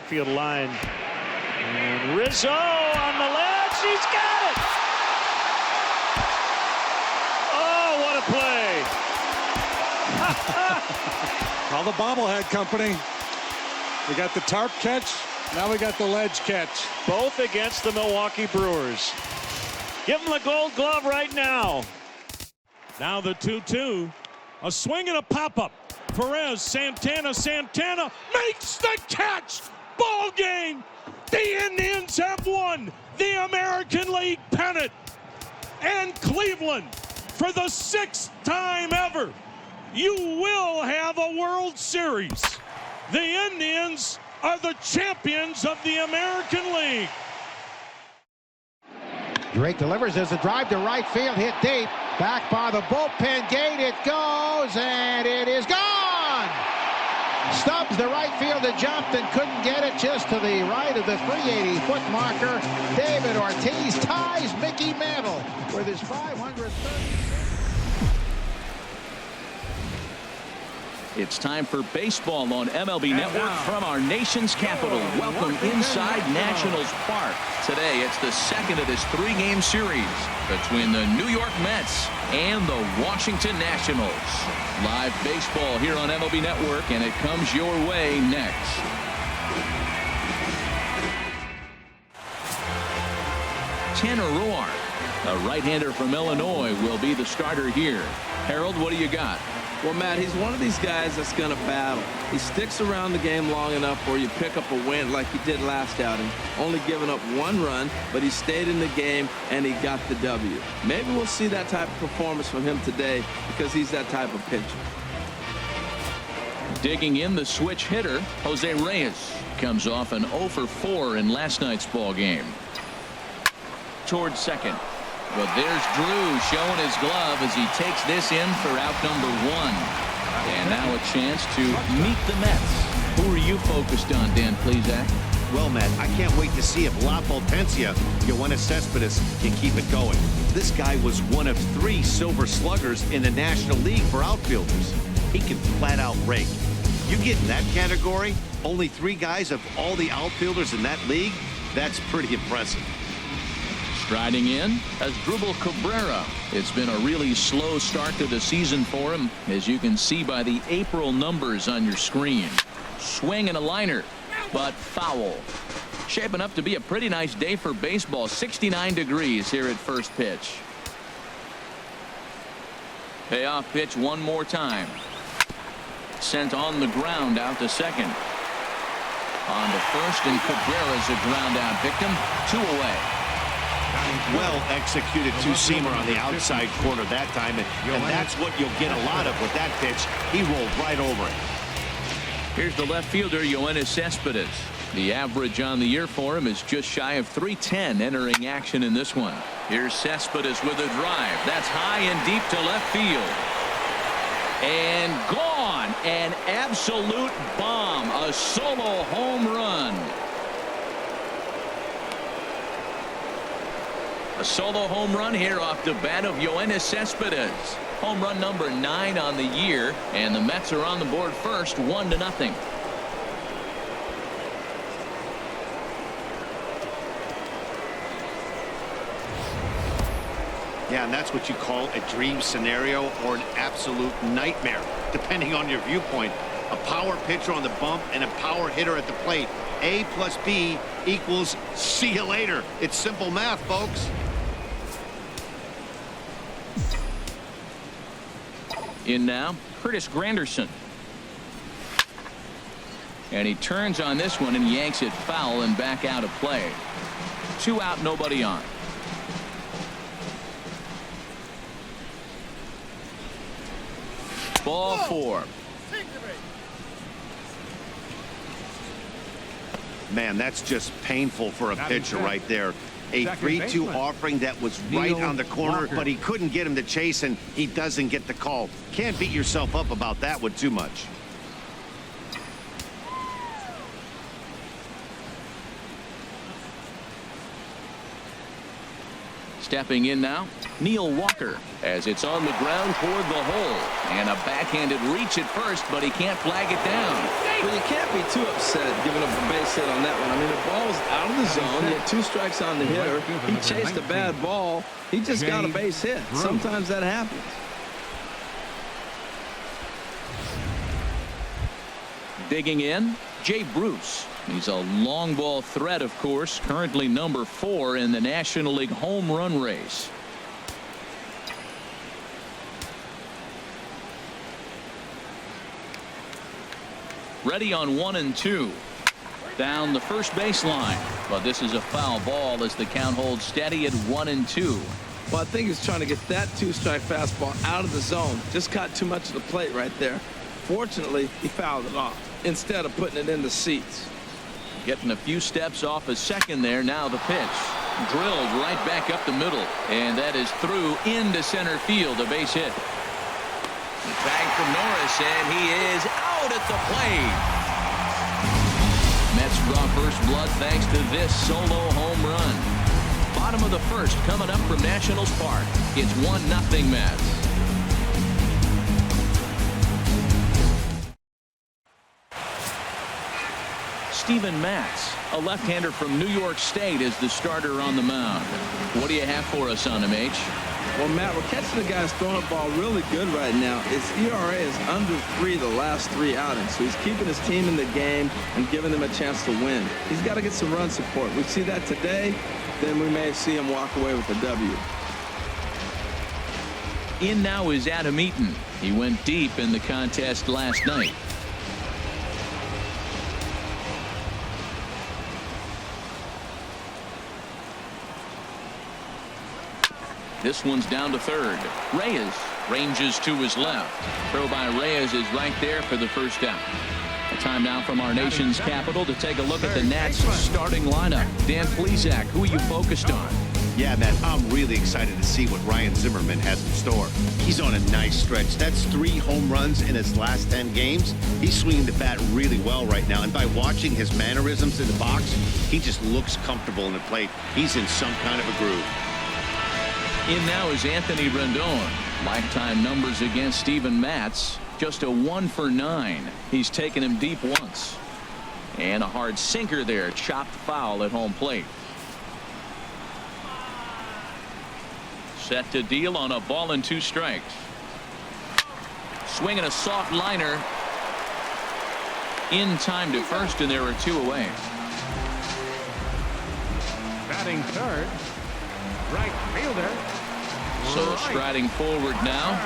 field line. And Rizzo on the ledge. He's got it. Oh, what a play. All the bobblehead company. We got the tarp catch. Now we got the ledge catch. Both against the Milwaukee Brewers. Give him the Gold Glove right now. Now the 2-2. A swing and a pop-up. Perez, Santana makes the catch. Ball game. The Indians have won the American League pennant. And Cleveland, for the 6th time ever, you will have a World Series. The Indians are the champions of the American League. Drake delivers as a drive to right field, hit deep. Back by the bullpen gate, it goes, and it is gone! Stubbs, the right fielder, jumped and couldn't get it just to the right of the 380-foot marker. David Ortiz ties Mickey Mantle with his 530. It's time for baseball on MLB Network from our nation's capital. Welcome inside Nationals Park. Today, it's the second of this 3-game series between the New York Mets and the Washington Nationals. Live baseball here on MLB Network, and it comes your way next. Tanner Roark, a right-hander from Illinois, will be the starter here. Harold, what do you got? Well, Matt, he's one of these guys that's going to battle. He sticks around the game long enough where you pick up a win like he did last outing. Only giving up 1 run, but he stayed in the game, and he got the W. Maybe we'll see that type of performance from him today because he's that type of pitcher. Digging in, the switch hitter, Jose Reyes, comes off an 0 for 4 in last night's ball game. Towards second. But there's Drew showing his glove as he takes this in for out number 1. And now a chance to meet the Mets. Who are you focused on, Dan Plesac? Well, Matt, I can't wait to see if La Potencia, Yoenis Cespedes, can keep it going. This guy was one of 3 silver sluggers in the National League for outfielders. He can flat out rake. You get in that category, only 3 guys of all the outfielders in that league, that's pretty impressive. Striding in, Asdrubal Cabrera. It's been a really slow start to the season for him, as you can see by the April numbers on your screen. Swing and a liner, but foul. Shaping up to be a pretty nice day for baseball. 69 degrees here at first pitch. Payoff pitch one more time. Sent on the ground out to second. On to first, and Cabrera's a ground out victim. 2 away. Well executed two-seamer on the outside corner that time, and that's what you'll get a lot of with that pitch. He rolled right over it. Here's the left fielder, Yoenis Cespedes. The average on the year for him is just shy of .310 entering action in this one. Here's Cespedes with a drive. That's high and deep to left field. And gone. An absolute bomb. A solo home run. A solo home run here off the bat of Yoenis Cespedes. Home run number 9 on the year, and the Mets are on the board first, 1-0. Yeah, and that's what you call a dream scenario or an absolute nightmare, depending on your viewpoint. A power pitcher on the bump and a power hitter at the plate. A plus B equals see you later. It's simple math, folks. In now, Curtis Granderson. And he turns on this one and yanks it foul and back out of play. 2 out, nobody on. Ball 4. Man, that's just painful for a pitcher right there. A 3-2 offering that was right on the corner, but he couldn't get him to chase, and he doesn't get the call. Can't beat yourself up about that one too much. Stepping in now, Neil Walker, as it's on the ground toward the hole. And a backhanded reach at first, but he can't flag it down. Well, you can't be too upset giving up a base hit on that one. I mean, the ball was out of the zone. He had 2 strikes on the hitter. He chased a bad ball. He just got a base hit. Sometimes that happens. Digging in, Jay Bruce. He's a long ball threat, of course, currently number 4 in the National League home run race. Ready on 1 and 2. Down the first baseline. But this is a foul ball as the count holds steady at 1 and 2. Well, I think he was trying to get that 2-strike fastball out of the zone. Just caught too much of the plate right there. Fortunately, he fouled it off instead of putting it in the seats. Getting a few steps off a second there. Now the pitch. Drilled right back up the middle. And that is through into center field. A base hit. Tag from Norris, and he is out at the plate. Mets draw first blood thanks to this solo home run. Bottom of the first coming up from Nationals Park. It's 1-0 Mets. Steven Matz, a left-hander from New York State, is the starter on the mound. What do you have for us on him, H? Well, Matt, we're catching the guys throwing the ball really good right now. His ERA is under 3 the last 3 outings, so he's keeping his team in the game and giving them a chance to win. He's got to get some run support. We see that today, then we may see him walk away with the W. In now is Adam Eaton. He went deep in the contest last night. This one's down to third. Reyes ranges to his left. Throw by Reyes is right there for the first out. A time now from our nation's capital to take a look at the Nats starting lineup. Dan Plesac, who are you focused on? Yeah, Matt, I'm really excited to see what Ryan Zimmerman has in store. He's on a nice stretch. That's 3 home runs in his last 10 games. He's swinging the bat really well right now. And by watching his mannerisms in the box, he just looks comfortable in the plate. He's in some kind of a groove. In now is Anthony Rendon. Lifetime numbers against Steven Matz. Just a 1 for 9. He's taken him deep once. And a hard sinker there. Chopped foul at home plate. Set to deal on a ball and 2 strikes. Swinging a soft liner. In time to first, and there are 2 away. Batting third, right fielder. So striding forward now,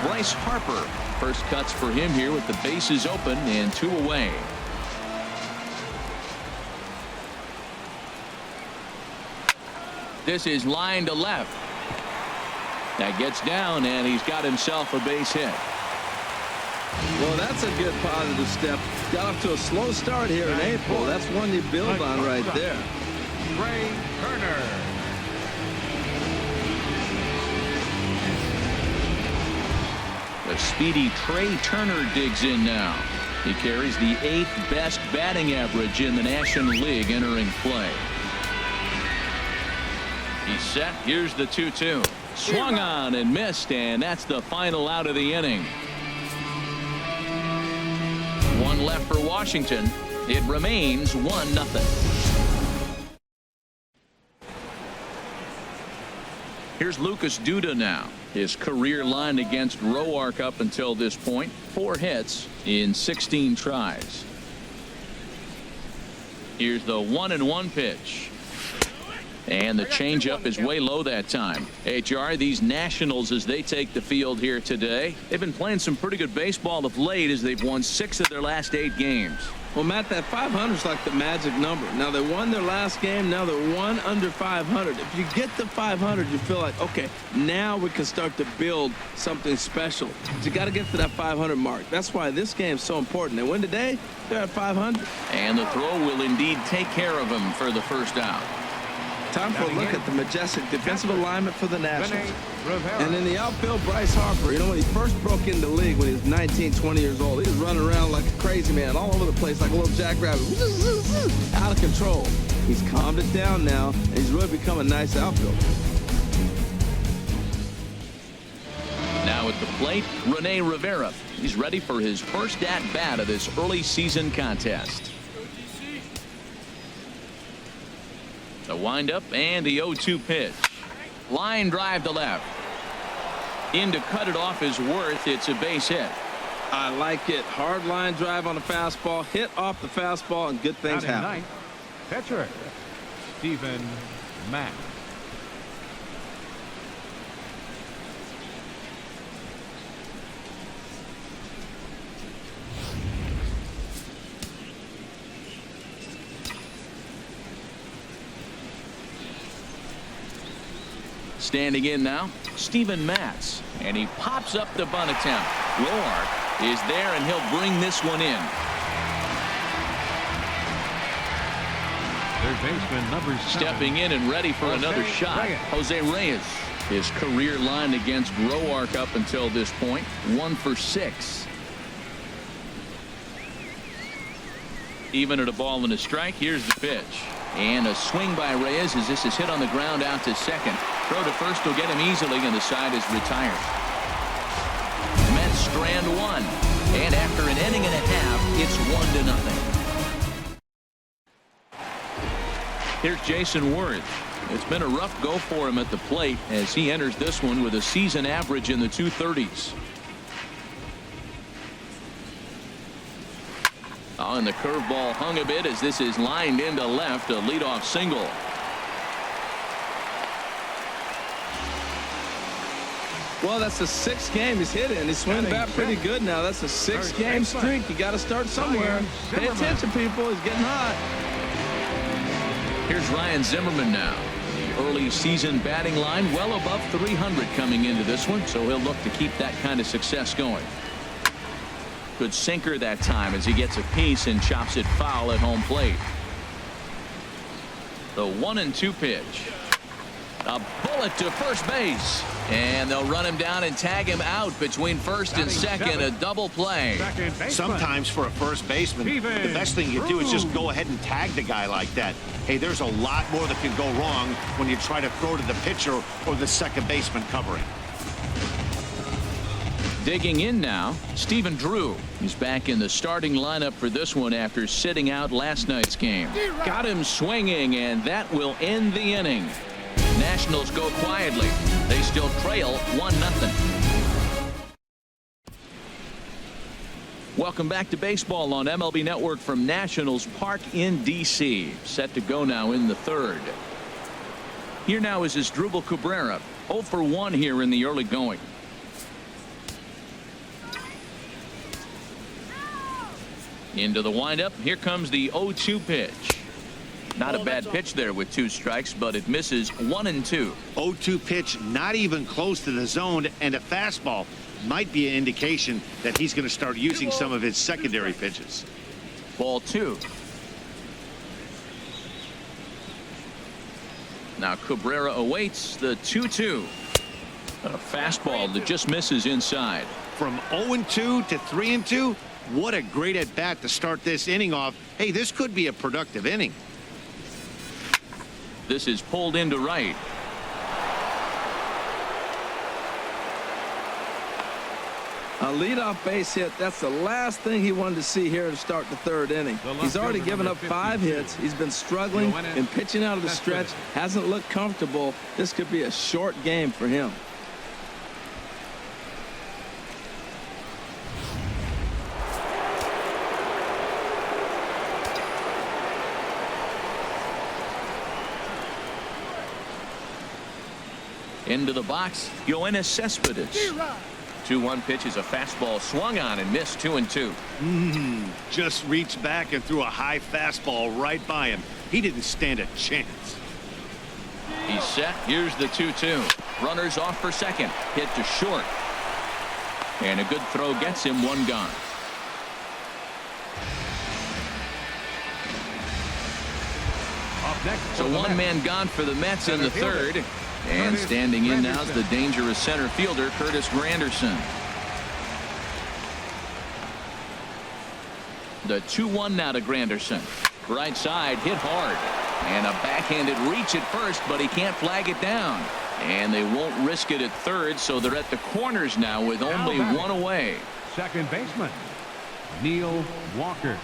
Bryce Harper. First cuts for him here with the bases open and 2 away. This is line to left. That gets down, and he's got himself a base hit. Well, that's a good positive step. Got off to a slow start here in April. That's one you build on right there. Ray Turner. The speedy Trey Turner digs in now. He carries the 8th best batting average in the National League entering play. He's set. Here's the 2-2. Swung on and missed, and that's the final out of the inning. 1 left for Washington. It remains 1-0. Here's Lucas Duda now. His career line against Roark up until this point. 4 hits in 16 tries. Here's the 1-1 pitch. And the changeup is way low that time. HR, these Nationals, as they take the field here today, they've been playing some pretty good baseball of late as they've won 6 of their last 8 games. Well, Matt, that 500 is like the magic number. Now, they won their last game. Now they're 1 under 500. If you get to 500, you feel like, okay, now we can start to build something special. But you got to get to that 500 mark. That's why this game is so important. They win today, they're at 500. And the throw will indeed take care of him for the first out. Time for a look at the majestic defensive alignment for the Nationals. And in the outfield, Bryce Harper. You know, when he first broke into the league when he was 19, 20 years old, he was running around like a crazy man all over the place like a little jackrabbit. Out of control. He's calmed it down now, and he's really become a nice outfielder. at the plate, Rene Rivera. He's ready for his first at-bat of this early season contest. The windup and the 0-2 pitch. Line drive to left. In to cut it off is Worth. It's a base hit. I like it. Hard line drive on the fastball. Hit off the fastball, and good things happen. Pitcher, Stephen Matz. Standing in now, Stephen Matz, and he pops up the bunt attempt. Roark is there, and he'll bring this one in. Third baseman number 7. Stepping in and ready for another shot, Jose Reyes. His career line against Roark up until this point, 1 for 6. Even at a ball and a strike, here's the pitch. And a swing by Reyes as this is hit on the ground out to second. Throw to first will get him easily, and the side is retired. Mets strand 1. And after an inning and a half, it's 1-0. Here's Jason Worth. It's been a rough go for him at the plate as he enters this one with a season average in the 230s. Oh, and the curveball hung a bit as this is lined into left, a leadoff single. Well, that's the 6th game he's hit in. He's swinging bat pretty good now. That's a 6-game streak. You got to start somewhere. Pay attention, people. He's getting hot. Here's Ryan Zimmerman now. The early season batting line well above 300 coming into this one, so he'll look to keep that kind of success going. Good sinker that time as he gets a piece and chops it foul at home plate. The 1-2 pitch. A bullet to first base. And they'll run him down and tag him out between first and second. A double play. Sometimes for a first baseman, the best thing you do is just go ahead and tag the guy like that. Hey, there's a lot more that can go wrong when you try to throw to the pitcher or the second baseman covering. Digging in now, Stephen Drew. He's back in the starting lineup for this one after sitting out last night's game. Got him swinging, and that will end the inning. Nationals go quietly. They still trail 1-0. Welcome back to baseball on MLB Network from Nationals Park in D.C. Set to go now in the 3rd. Here now is Asdrubal Cabrera, 0 for 1 here in the early going. Into the windup. Here comes the 0-2 pitch. Not a bad pitch there with 2 strikes, but it misses 1-2. 0-2 pitch, not even close to the zone, and a fastball might be an indication that he's going to start using some of his secondary pitches. Ball 2. Now Cabrera awaits the 2-2. A fastball that just misses inside. From 0-2 to 3-2, what a great at bat to start this inning off. Hey, this could be a productive inning. This is pulled into right. A leadoff base hit. That's the last thing he wanted to see here to start the 3rd inning. He's already given up 5 hits. He's been struggling and pitching out of the stretch. Hasn't looked comfortable. This could be a short game for him. Into the box, Yoenis Cespedes. 2-1 pitch is a fastball swung on and missed 2-2. Just reached back and threw a high fastball right by him. He didn't stand a chance. He's set. Here's the 2-2. Runners off for second. Hit to short. And a good throw gets him 1 gone. So 1 man gone for the Mets in the 3rd. And standing in now is the dangerous center fielder, Curtis Granderson. The 2-1 now to Granderson. Right side, hit hard. And a backhanded reach at first, but he can't flag it down. And they won't risk it at third, so they're at the corners now with only one away. Second baseman, Neil Walker.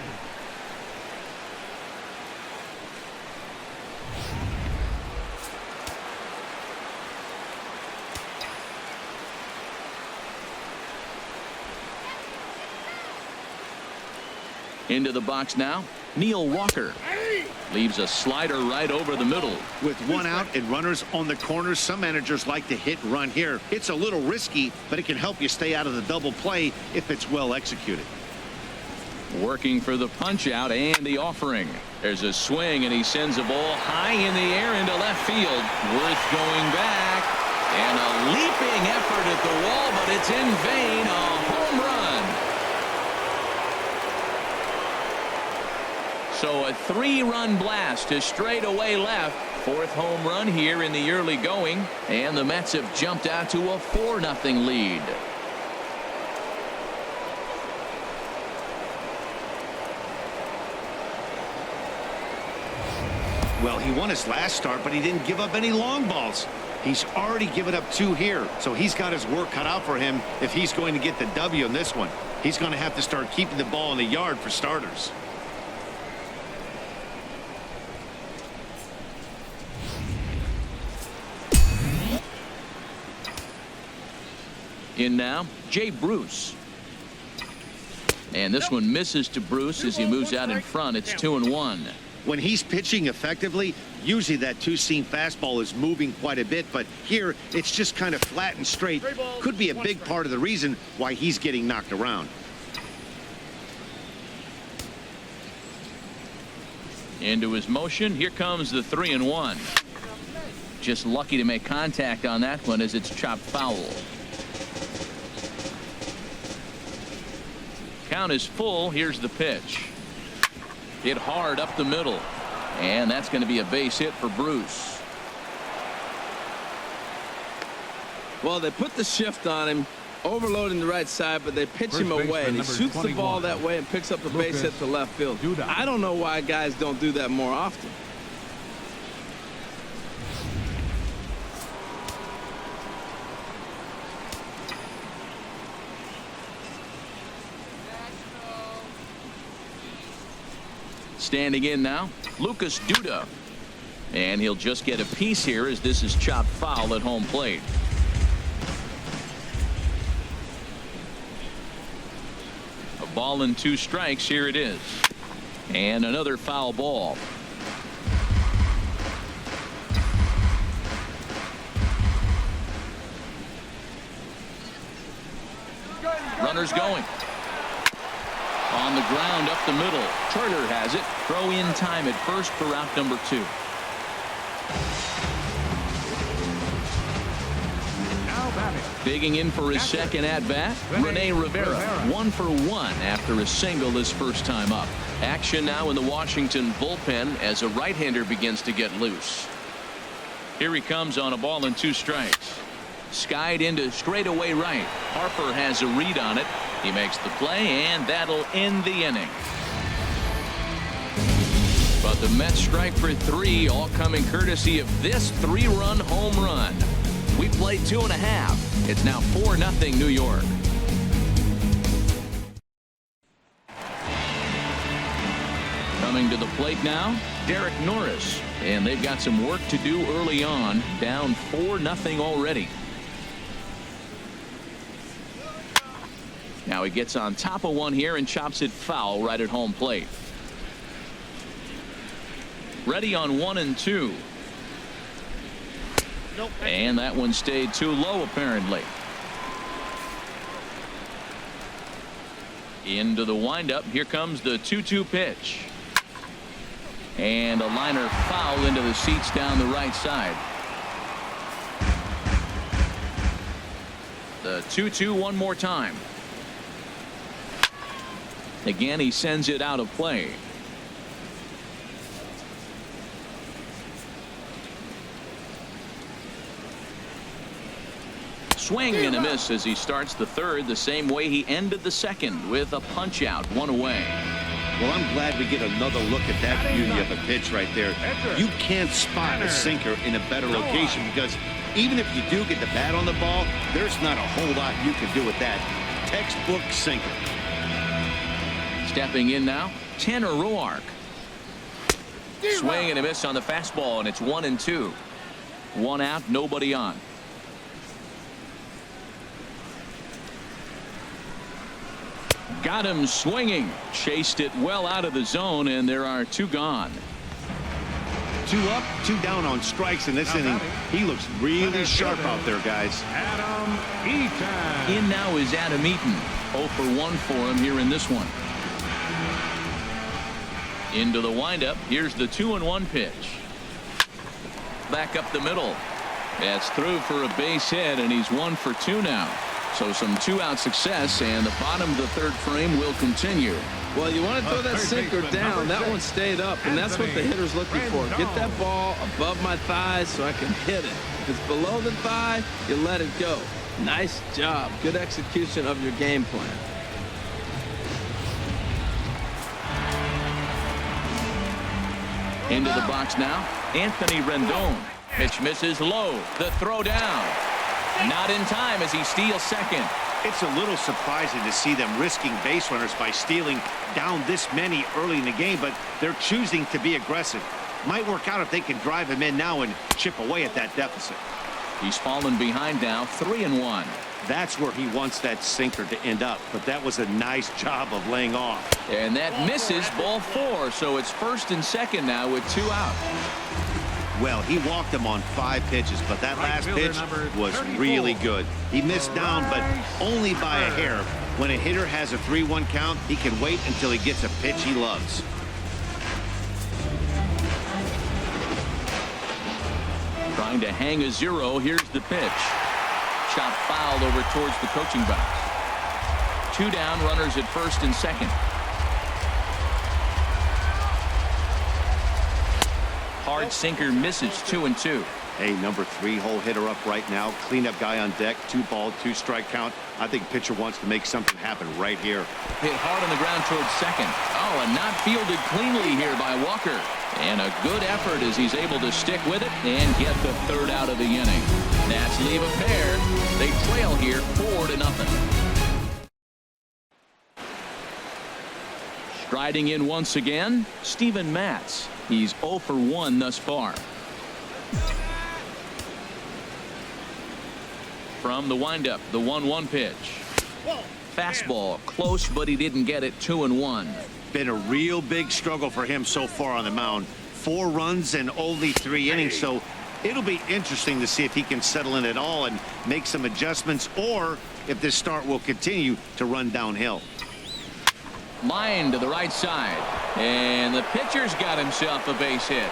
Into the box now, Neil Walker. Leaves a slider right over the middle. With one out and runners on the corners, some managers like to hit and run here. It's a little risky, but it can help you stay out of the double play if it's well executed. Working for the punch out and the offering. There's a swing, and he sends a ball high in the air into left field. Worth going back. And a leaping effort at the wall, but it's in vain. A home run. So a 3-run blast to straightaway left. 4th home run here in the early going. And the Mets have jumped out to a 4-0 lead. Well, he won his last start, but he didn't give up any long balls. He's already given up 2 here, so he's got his work cut out for him if he's going to get the W in this one. He's going to have to start keeping the ball in the yard for starters. In now, Jay Bruce. And this one misses to Bruce as he moves out in front. It's 2-1. When he's pitching effectively, usually that two-seam fastball is moving quite a bit, but here it's just kind of flat and straight. Could be a big part of the reason why he's getting knocked around. Into his motion. Here comes the 3-1. Just lucky to make contact on that one as it's chopped foul. Count is full. Here's the pitch. Hit hard up the middle. And that's going to be a base hit for Bruce. Well, they put the shift on him, overloading the right side, but they pitch him away, and he shoots the ball that way and picks up the base hit to left field. I don't know why guys don't do that more often. Standing in now, Lucas Duda. And he'll just get a piece here as this is chopped foul at home plate. A ball and 2 strikes. Here it is. And another foul ball. Runners going. On the ground up the middle. Turner has it. Throw in time at first for out number 2. Digging in for his second at bat, Rene Rivera. 1 for 1 after a single his first time up. Action now in the Washington bullpen as a right-hander begins to get loose. Here he comes on a ball and 2 strikes. Skied into straightaway right. Harper has a read on it. He makes the play, and that'll end the inning. But the Mets strike for 3, all coming courtesy of this 3-run home run. We played 2.5. It's now 4-0 New York. Coming to the plate now, Derek Norris. And they've got some work to do early on. Down 4-0 already. Now he gets on top of one here and chops it foul right at home plate. Ready on 1 and 2. And that one stayed too low apparently. Into the windup. Here comes the 2-2 pitch. And a liner foul into the seats down the right side. The 2-2 one more time. Again, he sends it out of play. Swing and a miss as he starts the 3rd the same way he ended the 2nd with a punch out, 1 away. Well, I'm glad we get another look at that beauty of a pitch right there. You can't spot a sinker in a better location because Even if you do get the bat on the ball, there's not a whole lot you can do with that. Textbook sinker. Stepping in now, Tanner Roark. Swing and a miss on the fastball, and it's 1-2. 1 out, nobody on. Got him swinging. Chased it well out of the zone, and there are 2 gone. 2 up, 2 down on strikes in this inning. He looks really sharp out there, guys. Adam Eaton. In now is Adam Eaton. 0 for 1 for him here in this one. Into the windup. Here's the 2-1 pitch. Back up the middle. That's through for a base hit, and he's 1 for 2 now. So some 2-out success, and the bottom of the 3rd frame will continue. Well, you want to throw that sinker down. That one stayed up, and that's what the hitter's looking for. Get that ball above my thighs so I can hit it. If it's below the thigh, you let it go. Nice job. Good execution of your game plan. Into the box now, Anthony Rendon. Pitch misses low. The throw down. Not in time as he steals second. It's a little surprising to see them risking base runners by stealing down this many early in the game, but they're choosing to be aggressive. Might work out if they can drive him in now and chip away at that deficit. He's fallen behind now, 3-1. That's where he wants that sinker to end up, but that was a nice job of laying off. And that misses, ball 4, so it's 1st and 2nd now with 2 out. Well, he walked him on 5 pitches, but that last pitch was really good. He missed down, but only by a hair. When a hitter has a 3-1 count, he can wait until he gets a pitch he loves. Trying to hang a 0. Here's the pitch. Shot fouled over towards the coaching box. 2 down, runners at 1st and 2nd. Hard sinker misses, 2-2. Hey, number 3 hole hitter up right now. Cleanup guy on deck. 2-ball, 2-strike count. I think pitcher wants to make something happen right here. Hit hard on the ground towards second. Oh, and not fielded cleanly here by Walker. And a good effort as he's able to stick with it and get the 3rd out of the inning. Nats leave a pair. They trail here 4-0. Striding in once again, Steven Matz. He's 0 for 1 thus far. From the windup, the 1-1 pitch. Fastball, close, but he didn't get it. 2-1. Been a real big struggle for him so far on the mound. 4 runs in only 3 innings, so it'll be interesting to see if he can settle in at all and make some adjustments, or if this start will continue to run downhill. Line to the right side, and the pitcher's got himself a base hit.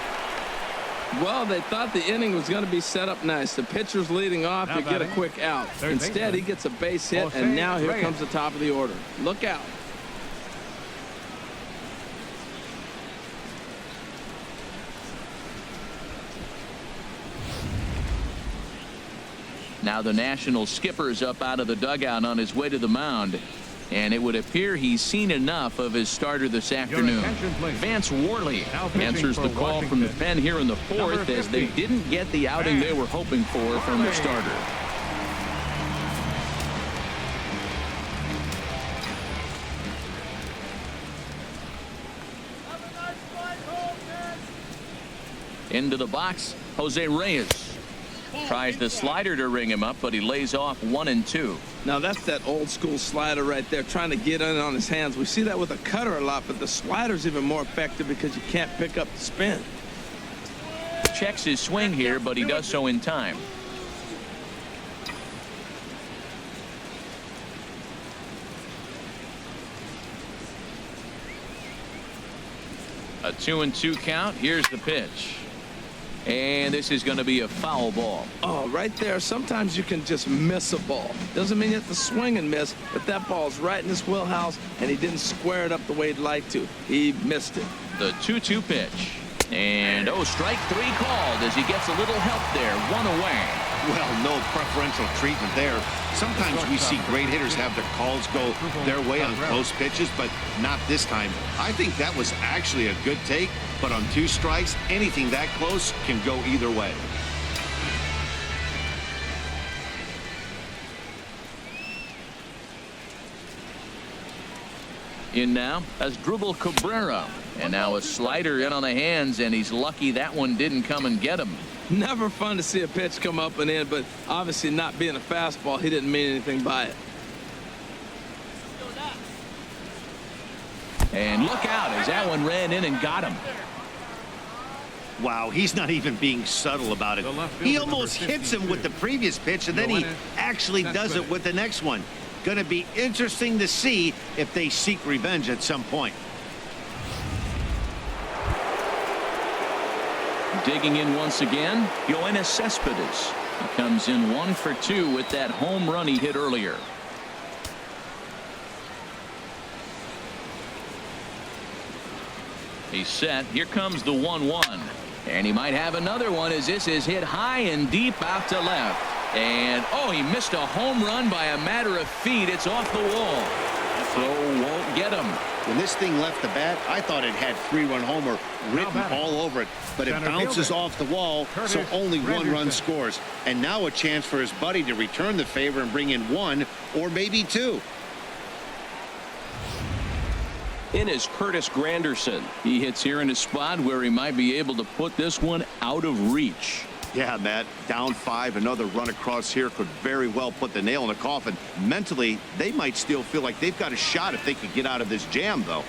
Well, they thought the inning was going to be set up nice. The pitcher's leading off to get a quick out. Instead, he gets a base hit, and now here comes the top of the order. Look out. Now the National skipper's up out of the dugout on his way to the mound. And it would appear he's seen enough of his starter this afternoon. Vance Worley answers the call from the pen here in the 4th as they didn't get the outing they were hoping for from the starter. Into the box, Jose Reyes. Tries the slider to ring him up, but he lays off 1-2. Now that's that old school slider right there, trying to get in on his hands. We see that with a cutter a lot, but the slider's even more effective because you can't pick up the spin. Checks his swing here, but he does so in time. A 2-2 count. Here's the pitch. And this is going to be a foul ball. Oh, right there. Sometimes you can just miss a ball. Doesn't mean you have to swing and miss, but that ball's right in his wheelhouse, and he didn't square it up the way he'd like to. He missed it. The 2-2 pitch. And, strike 3 called as he gets a little help there. 1 away. Well, no preferential treatment there. Sometimes we see great hitters have their calls go their way on close pitches, but not this time. I think that was actually a good take, but on 2 strikes, anything that close can go either way. In now as Drupal Cabrera. And now a slider in on the hands, and he's lucky that one didn't come and get him. Never fun to see a pitch come up and in, but obviously not being a fastball, he didn't mean anything by it. And look out as that one ran in and got him. Wow, he's not even being subtle about it. He almost hits him with the previous pitch, and then he actually does it with the next one. Going to be interesting to see if they seek revenge at some point. Digging in once again, Yoenis Cespedes. He comes in 1 for 2 with that home run he hit earlier. He's set. Here comes the 1-1. And he might have another one as this is hit high and deep out to left. And, oh, he missed a home run by a matter of feet. It's off the wall. Throw won't get him. When this thing left the bat, I thought it had 3-run homer written all over it. But it bounces off the wall, so only 1 run scores. And now a chance for his buddy to return the favor and bring in 1 or maybe 2. In is Curtis Granderson. He hits here in a spot where he might be able to put this one out of reach. Yeah, Matt, down 5, another run across here could very well put the nail in the coffin. Mentally, they might still feel like they've got a shot if they could get out of this jam, though.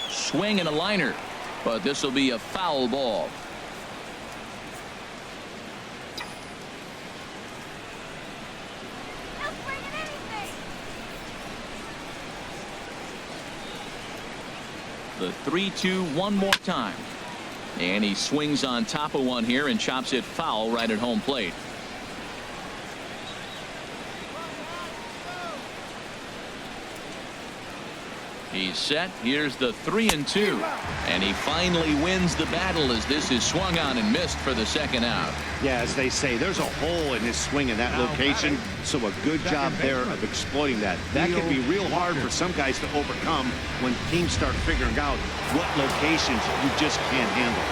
Swing and a liner, but this will be a foul ball. The 3-2 one more time. And he swings on top of one here and chops it foul right at home plate. He's set. Here's the 3-2. And he finally wins the battle as this is swung on and missed for the second out. Yeah, as they say, there's a hole in his swing in that location, so a good job there of exploiting that. That can be real hard for some guys to overcome when teams start figuring out what locations you just can't handle.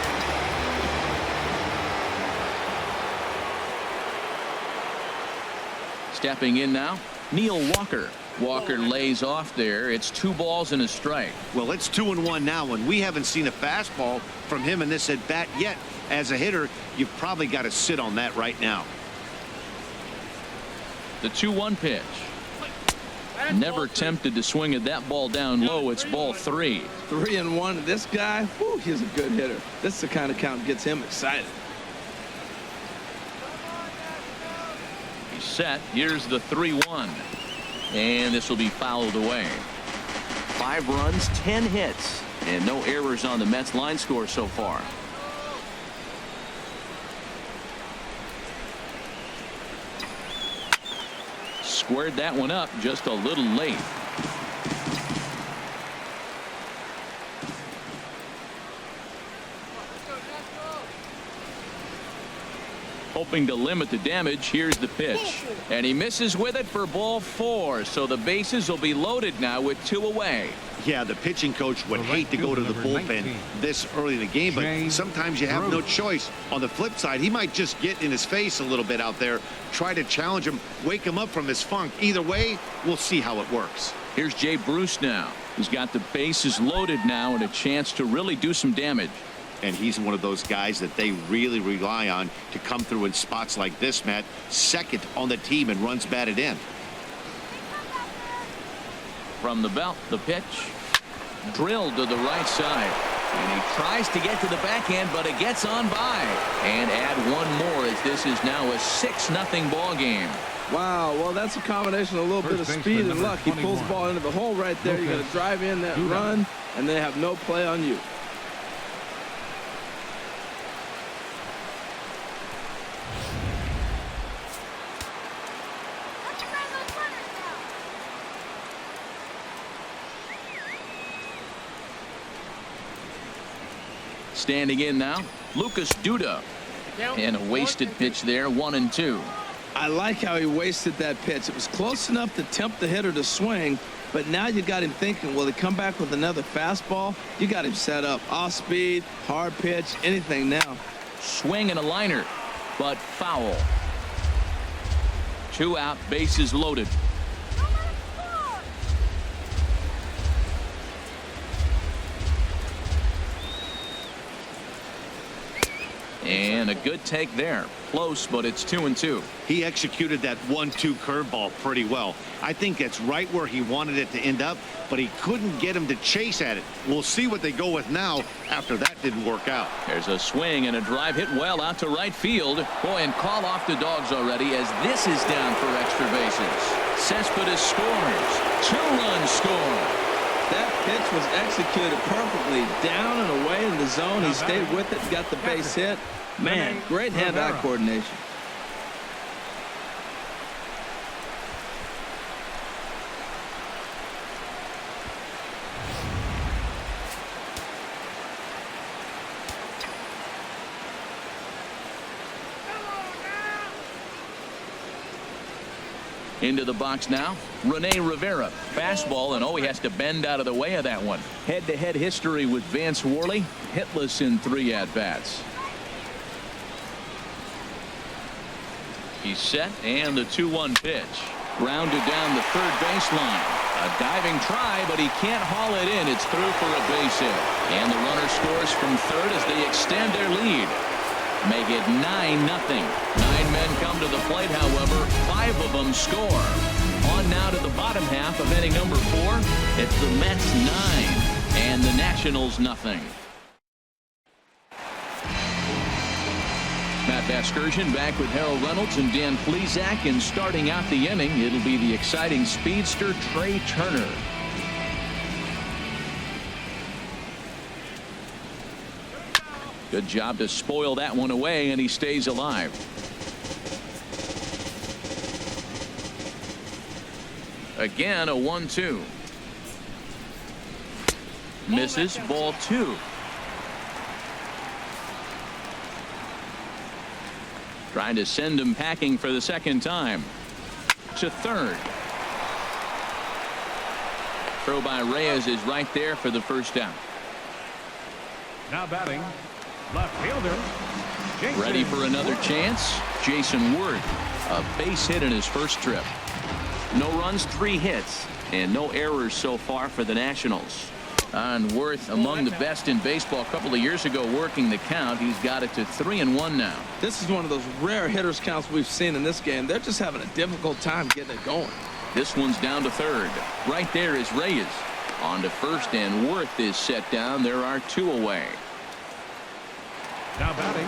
Stepping in now, Neil Walker. Walker lays off there. It's 2 balls and a strike. Well, it's 2-1 now, and we haven't seen a fastball from him in this at bat yet. As a hitter, you've probably got to sit on that right now. The 2-1 pitch. Never tempted to swing at that ball down low. It's ball 3. 3-1. This guy, whew, he's a good hitter. This is the kind of count that gets him excited. He's set. Here's the 3-1. And this will be fouled away. 5 runs, 10 hits, and no errors on the Mets line score so far. Squared that one up just a little late. Hoping to limit the damage. Here's the pitch, and he misses with it for ball 4. So the bases will be loaded now with 2 away. Yeah, the pitching coach would hate to go to the bullpen this early in the game, but sometimes you have no choice. On the flip side, he might just get in his face a little bit out there, try to challenge him, wake him up from his funk. Either way, we'll see how it works. Here's Jay Bruce now. He's got the bases loaded now and a chance to really do some damage. And he's one of those guys that they really rely on to come through in spots like this, Matt. Second on the team and runs batted in. From the belt, the pitch. Drilled to the right side. And he tries to get to the backhand, but it gets on by. And add 1 more as this is now a 6-0 ball game. Wow, well, that's a combination of a little bit of speed and luck. He pulls the ball into the hole right there. You got to drive in that run, and they have no play on you. Standing in now, Lucas Duda. And a wasted pitch there, 1-2. I like how he wasted that pitch. It was close enough to tempt the hitter to swing, but now you got him thinking, will he come back with another fastball? You got him set up. Off speed, hard pitch, anything now. Swing and a liner, but foul. 2 out, bases loaded. And a good take there. Close, but it's 2-2. He executed that 1-2 curveball pretty well. I think that's right where he wanted it to end up, but he couldn't get him to chase at it. We'll see what they go with now after that didn't work out. There's a swing and a drive hit well out to right field. Boy, and call off the dogs already as this is down for extra bases. Cespedes scores. 2-run score. That pitch was executed perfectly down and away in the zone. He stayed with it, got the base hit. Man, great hand-eye coordination. Into the box now, Rene Rivera. Fastball, and he has to bend out of the way of that one. Head-to-head history with Vance Worley. Hitless in 3 at-bats. He's set, and the 2-1 pitch. Grounded down the third baseline. A diving try, but he can't haul it in. It's through for a base hit. And the runner scores from third as they extend their lead. Make it 9-0. 9 men come to the plate, however. 5 of them score. On now to the bottom half of inning number 4. It's the Mets 9 and the Nationals nothing. Matt Vasgersian back with Harold Reynolds and Dan Plesac, and starting out the inning, it'll be the exciting speedster Trey Turner. Good job to spoil that one away, and he stays alive. Again, a 1-2. Misses, ball 2. Trying to send him packing for the second time. To third. Throw by Reyes is right there for the first down. Now batting, left fielder, Jason. Ready for another chance. Jason Worth. A base hit in his first trip. No runs, 3 hits, and no errors so far for the Nationals. And Worth among the best in baseball. A couple of years ago working the count. He's got it to 3-1 now. This is one of those rare hitters counts we've seen in this game. They're just having a difficult time getting it going. This one's down to third. Right there is Reyes. On to first, and Worth is set down. There are 2 away. Now batting.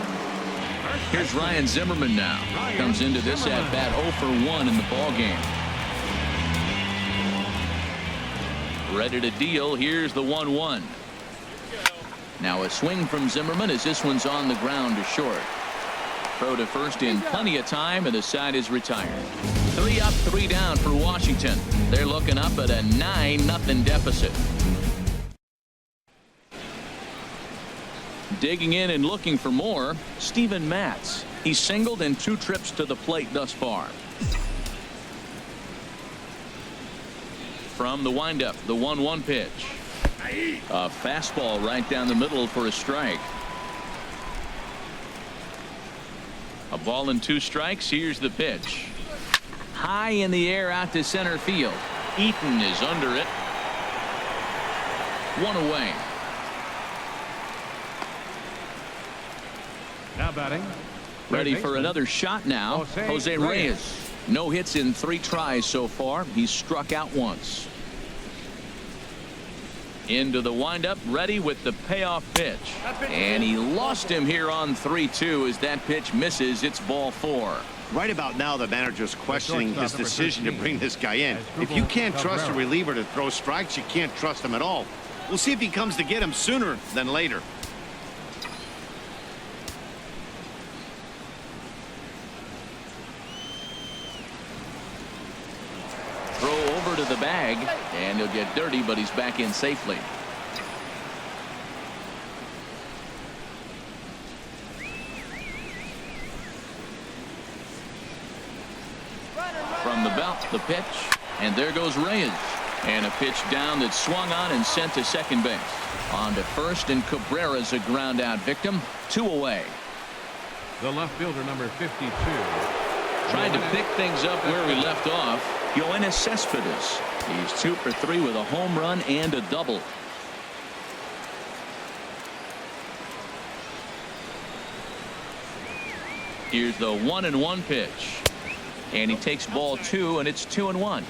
Here's Ryan Zimmerman now. Comes into this at bat 0 for 1 in the ball game. Ready to deal. Here's the 1-1. Now a swing from Zimmerman as this one's on the ground to short. Throw to first in plenty of time, and the side is retired. 3 up, 3 down for Washington. They're looking up at a 9-0 deficit. Digging in and looking for more, Steven Matz. He's singled in 2 trips to the plate thus far. From the windup, the 1-1 pitch. A fastball right down the middle for a strike. A ball and 2 strikes. Here's the pitch. High in the air out to center field. Eaton is under it. 1 away. Now batting. Ready for another shot now. Jose Reyes. No hits in 3 tries so far. He's struck out once. Into the windup, ready with the payoff pitch. And he lost him here on 3-2 as that pitch misses. It's ball 4. Right about now, the manager's questioning his decision to bring this guy in. If you can't trust a reliever to throw strikes, you can't trust him at all. We'll see if he comes to get him sooner than later. To the bag, and he'll get dirty, but he's back in safely. From the belt, the pitch, and there goes Reyes. And a pitch down that swung on and sent to second base. On to first, and Cabrera's a ground out victim. 2 away. The left fielder, number 52. Trying to pick things up where we left off. Yoenis Cespedes. He's 2 for 3 with a home run and a double. Here's the 1-1 pitch. And he takes ball 2, and it's 2-1.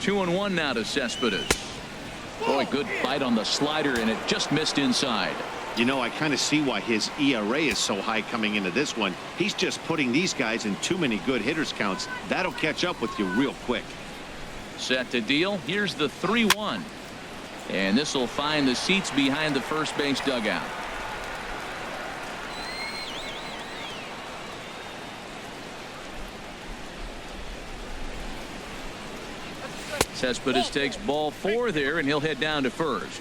Two and one now to Cespedes. Boy, good bite on the slider, and it just missed inside. You know, I kind of see why his ERA is so high coming into this one. He's just putting these guys in too many good hitters counts. That'll catch up with you real quick. Set to deal. Here's the 3-1. And this will find the seats behind the first base dugout. Cespedes takes ball 4 there, and he'll head down to first.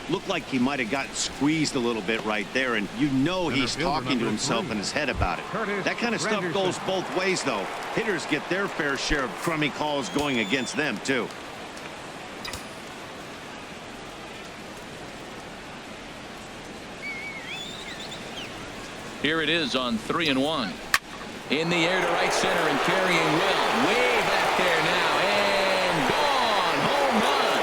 Looked like he might have gotten squeezed a little bit right there, and you know he's talking to himself in his head about it. That kind of stuff goes both ways, though. Hitters get their fair share of crummy calls going against them, too. Here it is on 3-1. In the air to right center and carrying well. Way back there now. And gone. Home run.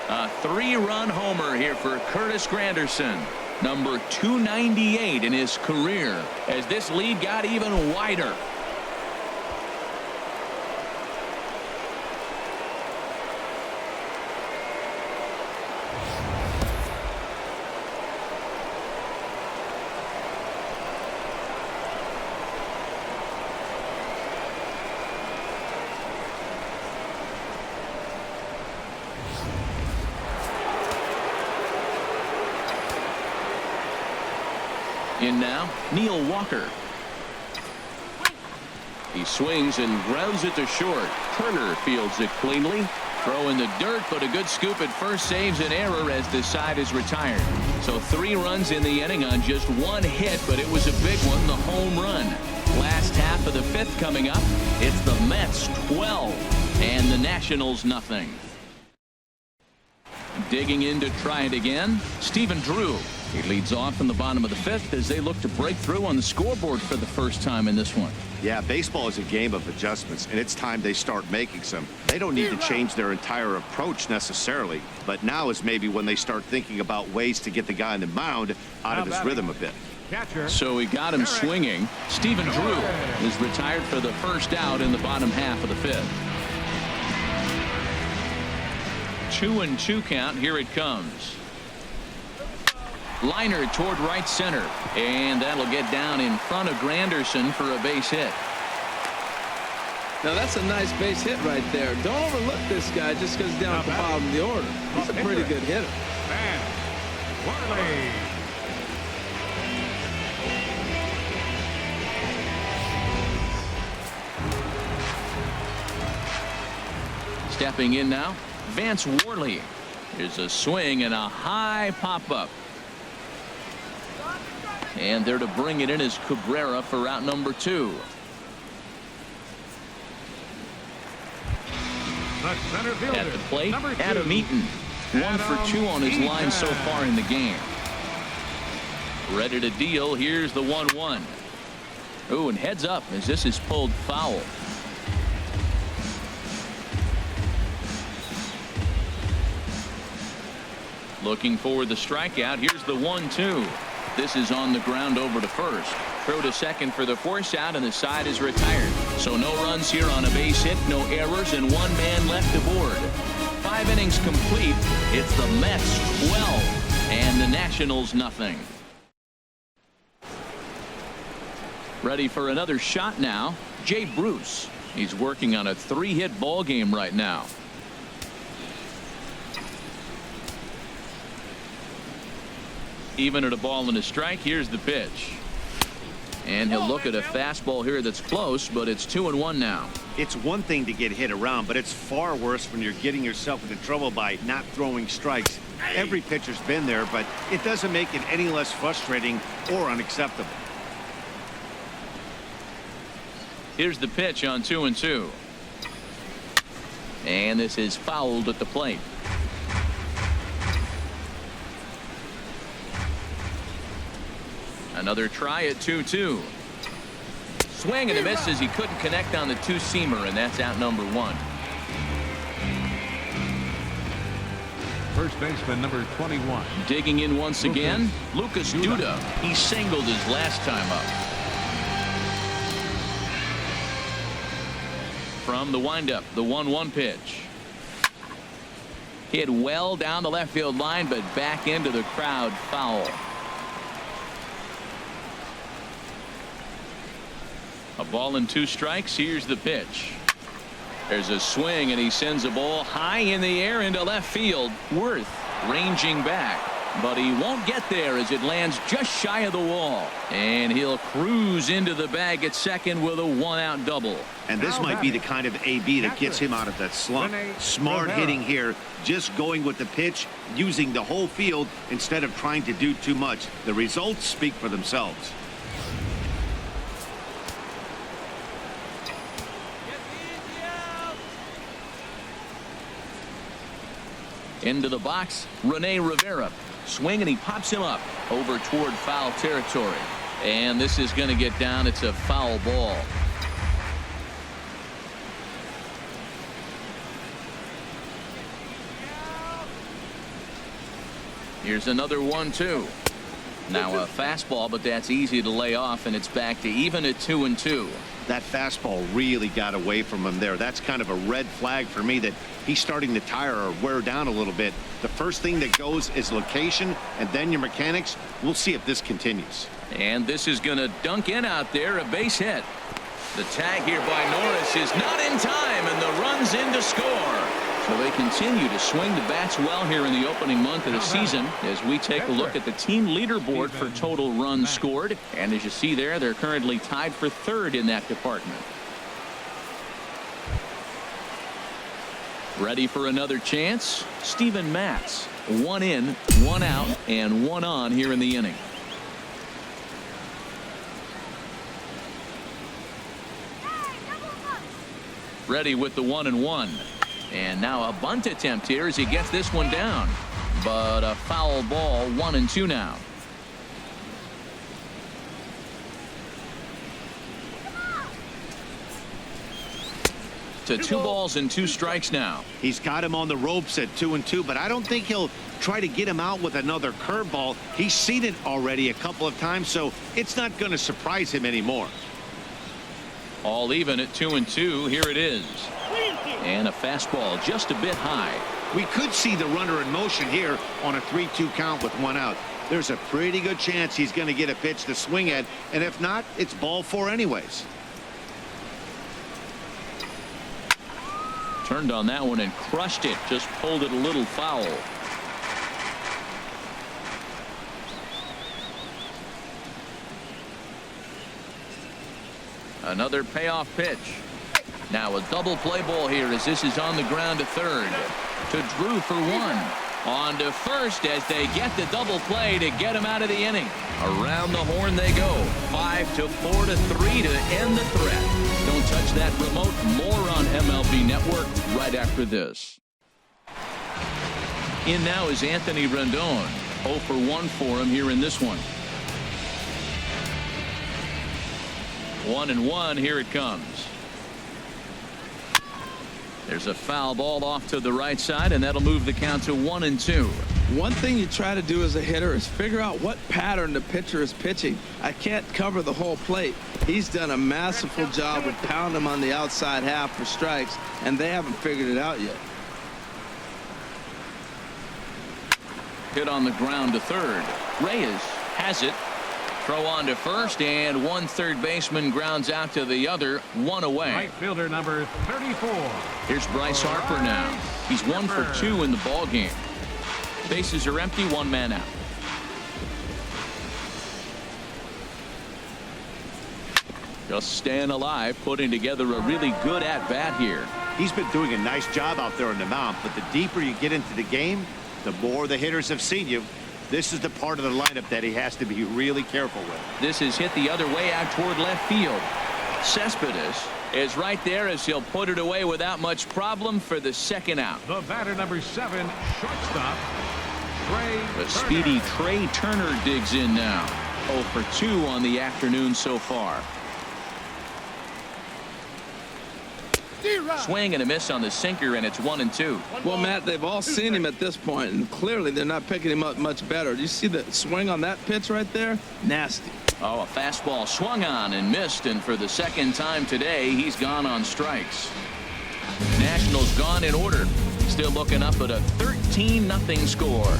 A 3-run homer here for Curtis Granderson. Number 298 in his career as this lead got even wider. In now, Neil Walker. He swings and grounds it to short. Turner fields it cleanly. Throw in the dirt, but a good scoop at first saves an error as the side is retired. So 3 runs in the inning on just 1 hit, but it was a big one, the home run. Last half of the 5th coming up. It's the Mets 12 and the Nationals nothing. Digging in to try it again, Stephen Drew. He leads off in the bottom of the 5th as they look to break through on the scoreboard for the first time in this one. Yeah, baseball is a game of adjustments, and it's time they start making some. They don't need to change their entire approach necessarily, but now is maybe when they start thinking about ways to get the guy on the mound out of his rhythm a bit. So he got him swinging. Stephen Drew is retired for the first out in the bottom half of the 5th. 2-2 count. Here it comes. Liner toward right center, and that'll get down in front of Granderson for a base hit. Now that's a nice base hit right there. Don't overlook this guy just because he's down at the bottom of the order. He's a pretty good hitter. Stepping in now, Vance Worley. Here's a swing and a high pop-up. And there to bring it in is Cabrera for out number 2. At the plate, Adam Eaton. 1 for 2 on his line so far in the game. Ready to deal. Here's the 1-1. Oh, and heads up as this is pulled foul. Looking for the strikeout. Here's the 1-2. This is on the ground over to first. Throw to second for the force out, and the side is retired. So no runs here on a base hit, no errors, and 1 man left aboard. 5 innings complete. It's the Mets 12 and the Nationals nothing. Ready for another shot now. Jay Bruce. He's working on a 3-hit ball game right now. Even at a ball and a strike. Here's the pitch. And he'll look at a fastball here that's close, but it's 2-1 now. It's one thing to get hit around, but it's far worse when you're getting yourself into trouble by not throwing strikes. Every pitcher's been there, but it doesn't make it any less frustrating or unacceptable. Here's the pitch on 2-2. And this is fouled at the plate. Another try at 2-2. Swing and a miss as he couldn't connect on the two-seamer, and that's out number 1. First baseman number 21. Digging in once again, Lucas Duda. He singled his last time up. From the windup, the 1-1 pitch. Hit well down the left field line, but back into the crowd, foul. A ball and 2 strikes. Here's the pitch. There's a swing, and he sends a ball high in the air into left field. Worth ranging back, but he won't get there as it lands just shy of the wall. And he'll cruise into the bag at second with a 1-out double. And this might be the kind of AB that gets him out of that slump. Smart hitting here, just going with the pitch, using the whole field instead of trying to do too much. The results speak for themselves. Into the box, Rene Rivera. Swing, and he pops him up over toward foul territory. And this is going to get down. It's a foul ball. Here's another 1-2. Now a fastball, but that's easy to lay off, and it's back to even at 2-2. That fastball really got away from him there. That's kind of a red flag for me that he's starting to tire or wear down a little bit. The first thing that goes is location, and then your mechanics. We'll see if this continues. And this is going to dunk in out there, a base hit. The tag here by Norris is not in time, and the run's in to score. So they continue to swing the bats well here in the opening month of the season as we take a look at the team leaderboard for total runs scored. And as you see there, they're currently tied for 3rd in that department. Ready for another chance? Steven Matz. 1 in, 1 out, and 1 on here in the inning. Ready with the 1-1. And now a bunt attempt here as he gets this one down. But a foul ball, 1-2 now. To 2 balls and 2 strikes now. He's got him on the ropes at 2-2, but I don't think he'll try to get him out with another curveball. He's seen it already a couple of times, so it's not going to surprise him anymore. All even at 2-2. Here it is. And a fastball just a bit high. We could see the runner in motion here on a 3-2 count with 1 out. There's a pretty good chance he's going to get a pitch to swing at, and if not, it's ball 4 anyways. Turned on that one and crushed it. Just pulled it a little foul. Another payoff pitch. Now a double play ball here as this is on the ground to 3rd. To Drew for 1. On to 1st as they get the double play to get him out of the inning. Around the horn they go. 5-4 to 3 to end the threat. Don't touch that remote. More on MLB Network right after this. In now is Anthony Rendon. 0 for 1 for him here in this one. 1-1. Here it comes. There's a foul ball off to the right side, and that'll move the count to 1-2. One thing you try to do as a hitter is figure out what pattern the pitcher is pitching. I can't cover the whole plate. He's done a masterful job with pounding him on the outside half for strikes, and they haven't figured it out yet. Hit on the ground to 3rd. Reyes has it. Throw on to 1st, and 1 third baseman grounds out to the other. 1 away. Right fielder number 34. Here's Bryce Harper now. He's 1 for 2 in the ball game. Bases are empty, 1 man out. Just staying alive, putting together a really good at-bat here. He's been doing a nice job out there on the mound, but the deeper you get into the game, the more the hitters have seen you. This is the part of the lineup that he has to be really careful with. This is hit the other way out toward left field. Cespedes is right there as he'll put it away without much problem for the 2nd out. The batter number 7, shortstop, Trey The speedy Trey Turner digs in now. 0 for 2 on the afternoon so far. Swing and a miss on the sinker, and it's 1-2. Well, Matt, they've all seen him at this point, and clearly they're not picking him up much better. Do you see the swing on that pitch right there? Nasty. Oh, a fastball swung on and missed, and for the second time today, he's gone on strikes. Nationals gone in order. Still looking up at a 13-0 score.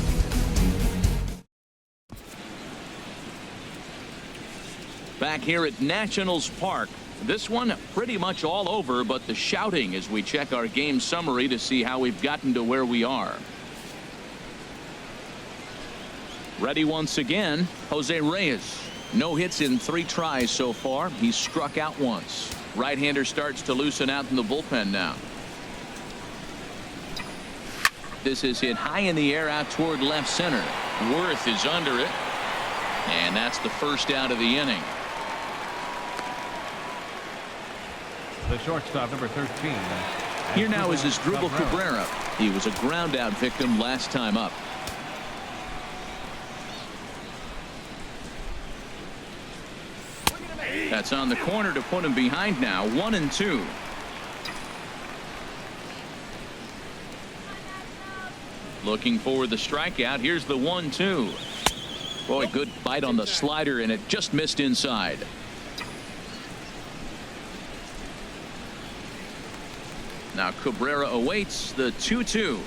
Back here at Nationals Park. This one pretty much all over, but the shouting as we check our game summary to see how we've gotten to where we are. Ready once again, Jose Reyes. No hits in 3 tries so far. He's struck out once. Right-hander starts to loosen out in the bullpen now. This is hit high in the air out toward left center. Worth is under it. And that's the first out of the inning. The shortstop, number 13. Here now is Asdrubal Cabrera. He was a ground out victim last time up. That's on the corner to put him behind now. 1-2. Looking for the strikeout. Here's the 1-2. Boy, good bite on the slider, and it just missed inside. Now Cabrera awaits the 2-2.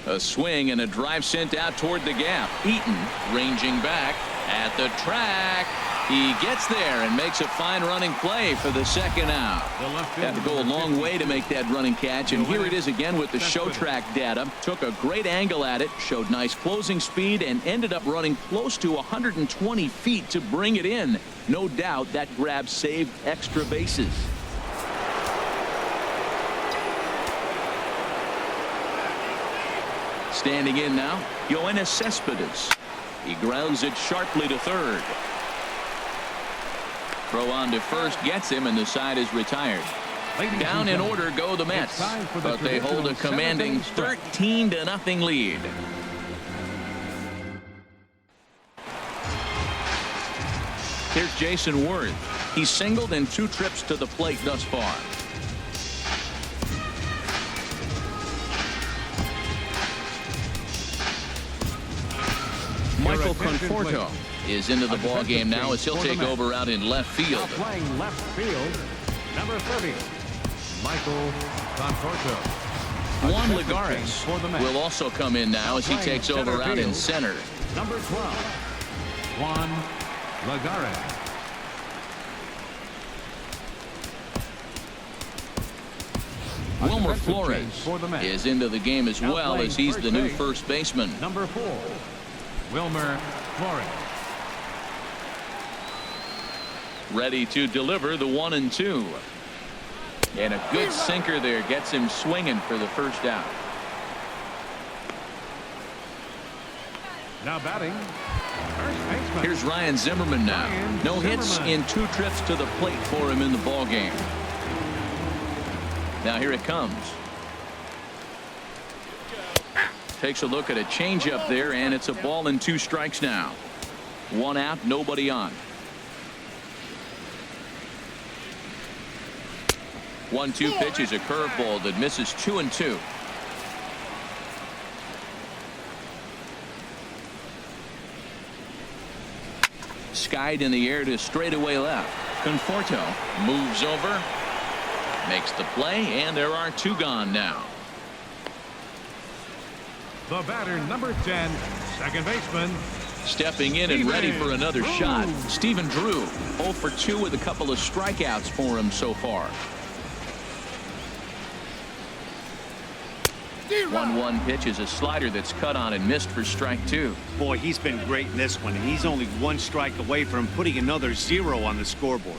A swing and a drive sent out toward the gap. Eaton ranging back at the track. He gets there and makes a fine running play for the second out. Had to go a long way to make that running catch, and here it is again with the show track data. Took a great angle at it, showed nice closing speed, and ended up running close to 120 feet to bring it in. No doubt that grab saved extra bases. Standing in now, Yoenis Cespedes. He grounds it sharply to third. Throw on to first gets him, and the side is retired. Down in order go the Mets, but they hold a commanding 13-0 lead. Here's Jason Worth. He's singled in 2 trips to the plate thus far. Michael Conforto is into the ball game now as he'll take over out in left field. Playing left field, number 30, Michael Conforto. Juan Lagares will also come in now as he takes over out in center. Number 12, Juan Lagares. Wilmer Flores is into the game as well as he's the new first baseman. Number 4, Wilmer Flores. Ready to deliver the 1-2. And a good sinker there gets him swinging for the first out. Now batting, first baseman. Here's Ryan Zimmerman now. No hits in 2 trips to the plate for him in the ball game. Now here it comes. Takes a look at a changeup there, and it's a ball and 2 strikes now. 1 out, nobody on. 1-2 pitch is a curveball that misses 2-2. Skied in the air to straightaway left. Conforto moves over, makes the play, and there are 2 gone now. The batter, number 10, second baseman. Stepping in and ready for another shot, Stephen Drew. 0 for 2 with a couple of strikeouts for him so far. 1-1 pitch is a slider that's cut on and missed for strike 2. Boy, he's been great in this one, and he's only 1 strike away from putting another 0 on the scoreboard.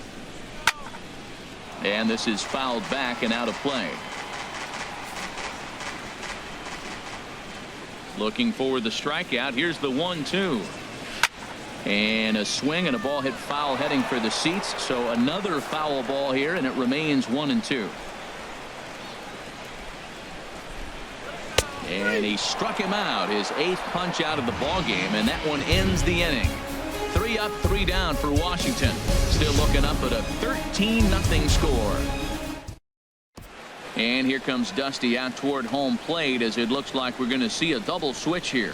And this is fouled back and out of play. Looking for the strikeout. Here's the 1-2. And a swing and a ball hit foul heading for the seats. So another foul ball here, and it remains 1-2. And he struck him out, his 8th punch out of the ball game, and that one ends the inning. 3 up, 3 down for Washington. Still looking up at a 13-0 score. And here comes Dusty out toward home plate as it looks like we're going to see a double switch here.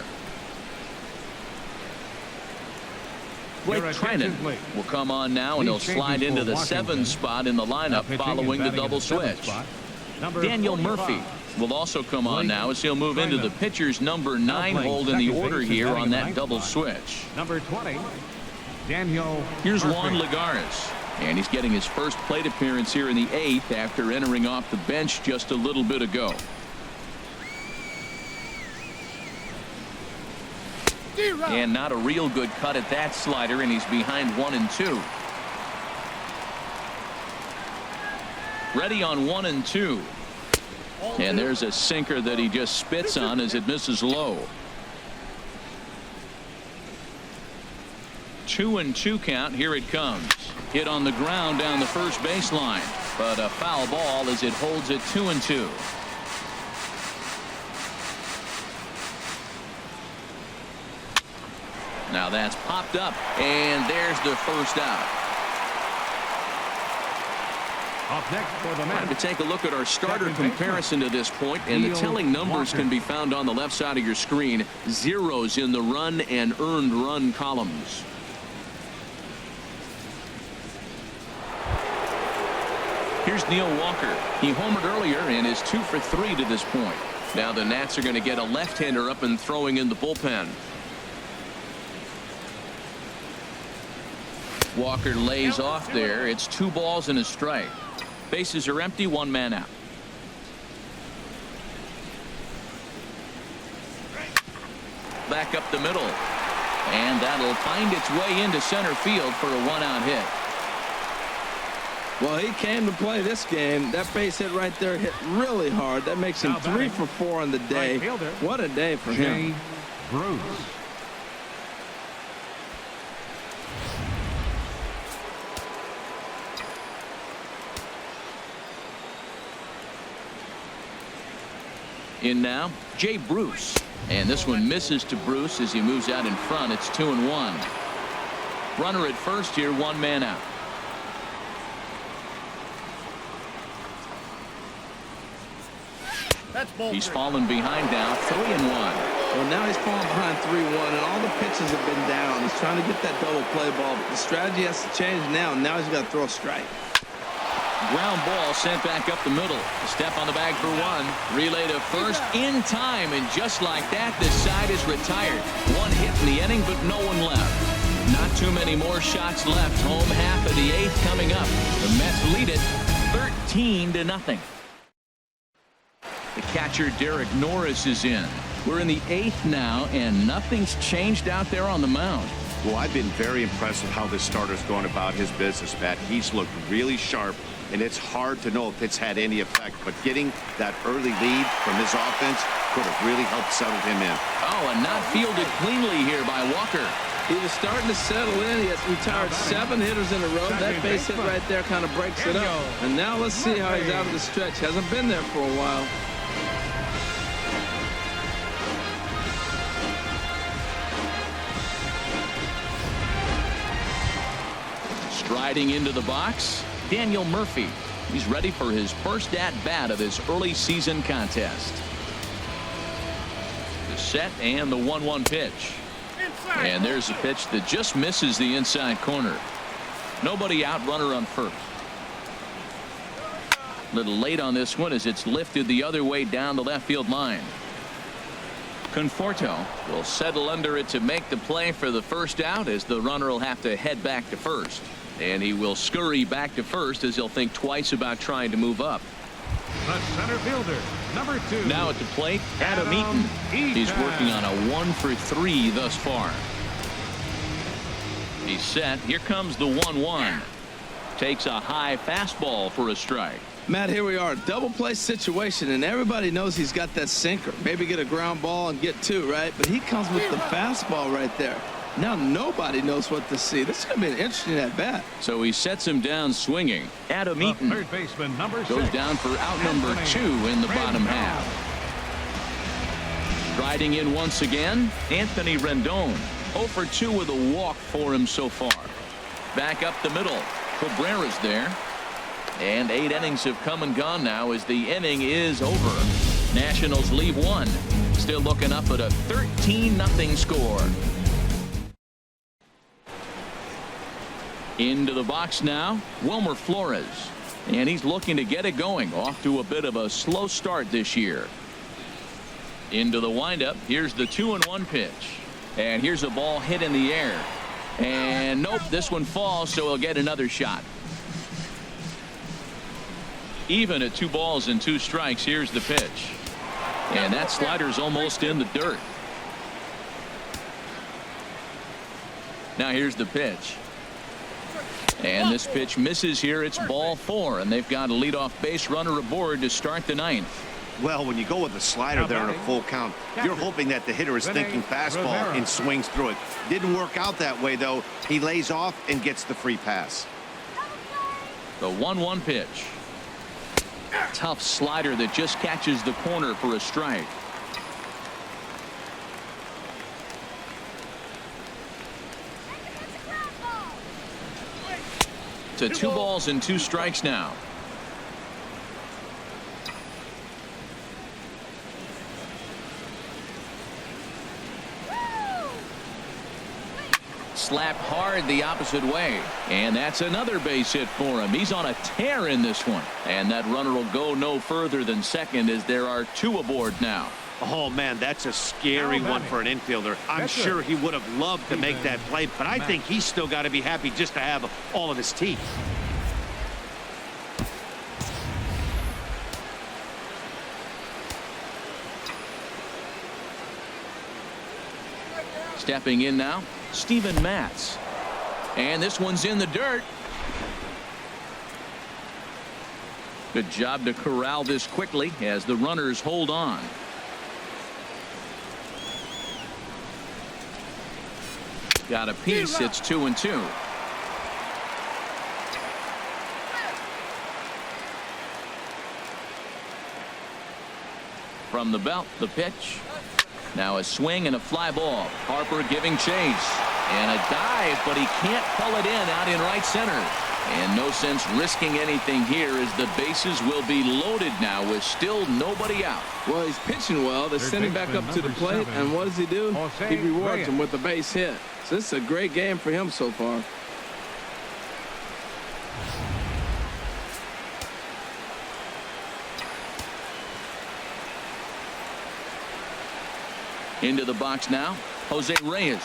Blake Treinen will come on now, and he'll slide into the 7 spot in the lineup following the double switch. Daniel Murphy will also come on now as he'll move into the pitcher's number 9 hold in the order here on that double switch. Number 20, Daniel. Here's Juan Lagares, and he's getting his first plate appearance here in the 8th after entering off the bench just a little bit ago. And not a real good cut at that slider, and he's behind 1-2. Ready on 1-2. And there's a sinker that he just spits on as it misses low. 2-2 count. Here it comes. Hit on the ground down the first baseline, but a foul ball as it holds it 2-2. Now that's popped up, and there's the first out. Up next for the Mets. To take a look at our starter comparison to this point, and the telling numbers can be found on the left side of your screen. Zeros in the run and earned run columns. Here's Neil Walker. He homered earlier and is 2 for 3 to this point. Now the Nats are going to get a left-hander up and throwing in the bullpen. Walker lays off there. It's 2 balls and a strike. Bases are empty, 1 man out. Back up the middle, and that'll find its way into center field for a 1-out hit. Well, he came to play this game. That base hit right there hit really hard. That makes him 3 for 4 on the day. What a day for him. Bruce. In now, Jay Bruce. And this one misses to Bruce as he moves out in front. It's 2-1. Runner at first here, 1 man out. He's fallen behind now, 3-1. Well, now he's falling behind 3-1, and all the pitches have been down. He's trying to get that double play ball, but the strategy has to change now. Now he's got to throw a strike. Ground ball sent back up the middle. A step on the bag for 1. Relay to first in time, and just like that, this side is retired. 1 hit in the inning, but no one left. Not too many more shots left. Home half of the 8th coming up. The Mets lead it 13-0. The catcher Derek Norris is in. We're in the 8th now, and nothing's changed out there on the mound. Well, I've been very impressed with how this starter's going about his business, Matt. He's looked really sharp, and it's hard to know if it's had any effect. But getting that early lead from his offense could have really helped settle him in. Oh, and not fielded cleanly here by Walker. He was starting to settle in. He has retired 7 hitters in a row. That base hit right there kind of breaks it up. And now let's see how he's out of the stretch. Hasn't been there for a while. Striding into the box, Daniel Murphy. He's ready for his first at-bat of this early season contest. The set and the 1-1 pitch. And there's a pitch that just misses the inside corner. Nobody out, runner on first. Little late on this one as it's lifted the other way down the left field line. Conforto will settle under it to make the play for the first out as the runner will have to head back to first. And he will scurry back to first as he'll think twice about trying to move up. The center fielder, number 2. Now at the plate, Adam Eaton. He's working on a 1 for 3 thus far. He's set. Here comes the 1-1. Takes a high fastball for a strike. Matt, here we are, double play situation, and everybody knows he's got that sinker. Maybe get a ground ball and get 2, right? But he comes with the fastball right there. Now nobody knows what to see. This is going to be an interesting at-bat. So he sets him down swinging. Adam Eaton Third baseman, number 6. goes down for out number 2 in the bottom half. Striding in once again, Anthony Rendon. 0 for 2 with a walk for him so far. Back up the middle. Cabrera's there. And 8 innings have come and gone now as the inning is over. Nationals leave 1. Still looking up at a 13-0 score. Into the box now, Wilmer Flores. And he's looking to get it going. Off to a bit of a slow start this year. Into the windup. Here's the 2-1 pitch. And here's a ball hit in the air. And nope, this one falls, so he'll get another shot. Even at 2 balls and 2 strikes. Here's the pitch. And that slider's almost in the dirt. Now here's the pitch. And this pitch misses here. It's ball 4, and they've got a leadoff base runner aboard to start the 9th. Well, when you go with a slider there in a full count, you're hoping that the hitter is thinking fastball and swings through it. Didn't work out that way, though. He lays off and gets the free pass. The 1-1 pitch. Tough slider that just catches the corner for a strike. To 2 balls and 2 strikes now. Slapped hard the opposite way, and that's another base hit for him. He's on a tear in this one, and that runner will go no further than second as there are 2 aboard now. Oh, man, that's a scary one for an infielder. I'm sure he would have loved to make that play, but I think he's still got to be happy just to have all of his teeth. Stepping in now, Steven Matz. And this one's in the dirt. Good job to corral this quickly as the runners hold on. Got a piece. It's 2-2. From the belt, the pitch. Now a swing and a fly ball. Harper giving chase. And a dive, but he can't pull it in out in right center. And no sense risking anything here as the bases will be loaded now with still nobody out. Well, he's pitching well. They send him back up to the plate, and what does he do? He rewards him with a base hit. So this is a great game for him so far. Into the box now, Jose Reyes.